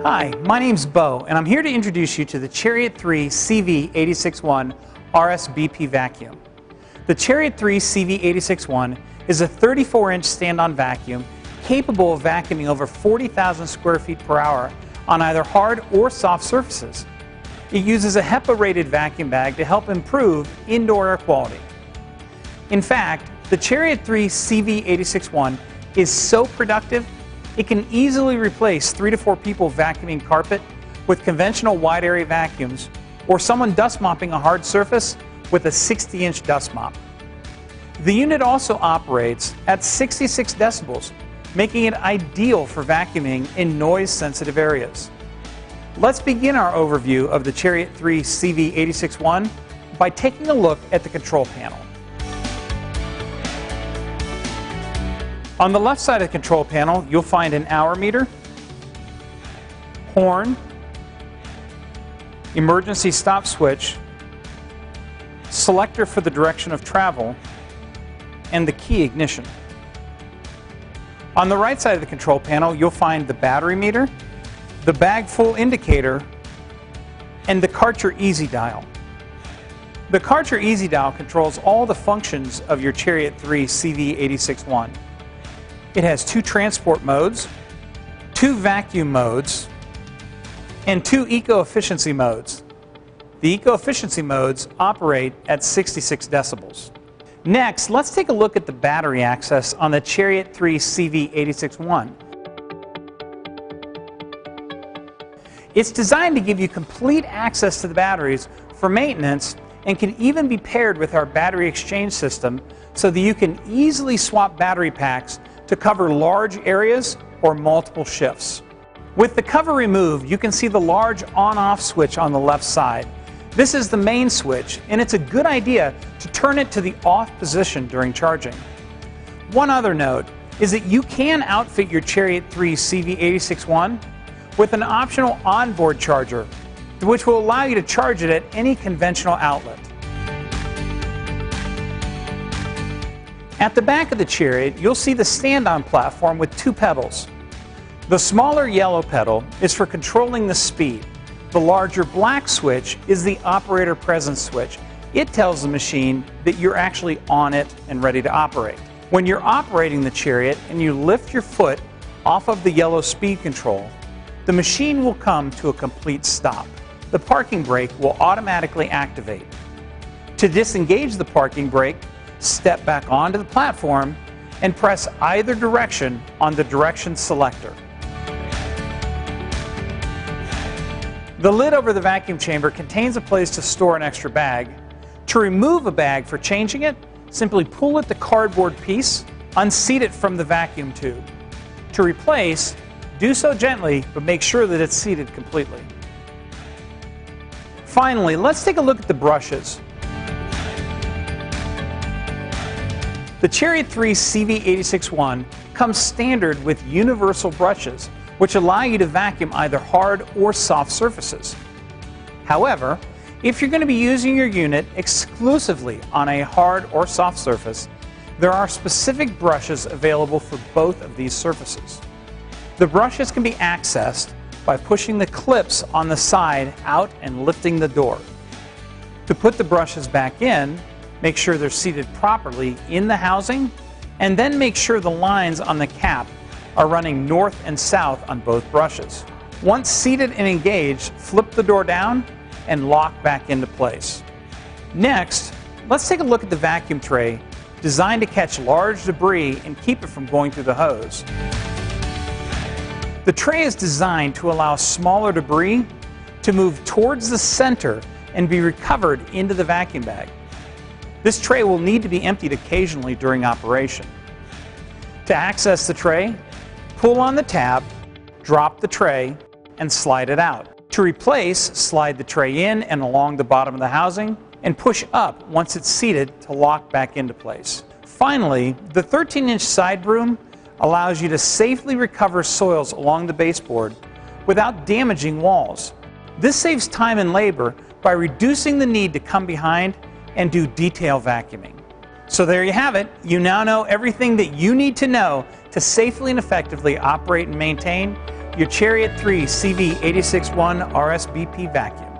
Hi, my name's Bo, and I'm here to introduce you to the Chariot 3 CV861 RSBP vacuum. The Chariot 3 CV861 is a 34-inch stand-on vacuum capable of vacuuming over 40,000 square feet per hour on either hard or soft surfaces. It uses a HEPA-rated vacuum bag to help improve indoor air quality. In fact, the Chariot 3 CV861 is so productive, it can easily replace 3 to 4 people vacuuming carpet with conventional wide area vacuums, or someone dust mopping a hard surface with a 60-inch dust mop. The unit also operates at 66 decibels, making it ideal for vacuuming in noise-sensitive areas. Let's begin our overview of the Chariot 3 CV861 by taking a look at the control panel. On the left side of the control panel, you'll find an hour meter, horn, emergency stop switch, selector for the direction of travel, and the key ignition. On the right side of the control panel, you'll find the battery meter, the bag full indicator, and the Karcher Easy Dial. The Karcher Easy Dial controls all the functions of your Chariot 3 CV861. It has 2 transport modes, 2 vacuum modes, and 2 eco-efficiency modes. The eco-efficiency modes operate at 66 decibels. Next, let's take a look at the battery access on the Chariot 3 CV861. It's designed to give you complete access to the batteries for maintenance and can even be paired with our battery exchange system so that you can easily swap battery packs to cover large areas or multiple shifts. With the cover removed, you can see the large on-off switch on the left side. This is the main switch, and it's a good idea to turn it to the off position during charging. One other note is that you can outfit your Chariot 3 CV861 with an optional onboard charger, which will allow you to charge it at any conventional outlet. At the back of the Chariot, you'll see the stand-on platform with 2 pedals. The smaller yellow pedal is for controlling the speed. The larger black switch is the operator presence switch. It tells the machine that you're actually on it and ready to operate. When you're operating the Chariot and you lift your foot off of the yellow speed control, the machine will come to a complete stop. The parking brake will automatically activate. To disengage the parking brake, step back onto the platform and press either direction on the direction selector. The lid over the vacuum chamber contains a place to store an extra bag. To remove a bag for changing it, simply pull at the cardboard piece, unseat it from the vacuum tube. To replace, do so gently, but make sure that it's seated completely. Finally, let's take a look at the brushes. The Chariot 3 CV861 comes standard with universal brushes, which allow you to vacuum either hard or soft surfaces. However, if you're going to be using your unit exclusively on a hard or soft surface, there are specific brushes available for both of these surfaces. The brushes can be accessed by pushing the clips on the side out and lifting the door. To put the brushes back in, make sure they're seated properly in the housing, and then make sure the lines on the cap are running north and south on both brushes. Once seated and engaged, flip the door down and lock back into place. Next, let's take a look at the vacuum tray designed to catch large debris and keep it from going through the hose. The tray is designed to allow smaller debris to move towards the center and be recovered into the vacuum bag. This tray will need to be emptied occasionally during operation. To access the tray, pull on the tab, drop the tray, and slide it out. To replace, slide the tray in and along the bottom of the housing, and push up once it's seated to lock back into place. Finally, the 13-inch side broom allows you to safely recover soils along the baseboard without damaging walls. This saves time and labor by reducing the need to come behind and do detail vacuuming. So there you have it. You now know everything that you need to know to safely and effectively operate and maintain your Chariot 3 CV861 RSBP vacuum.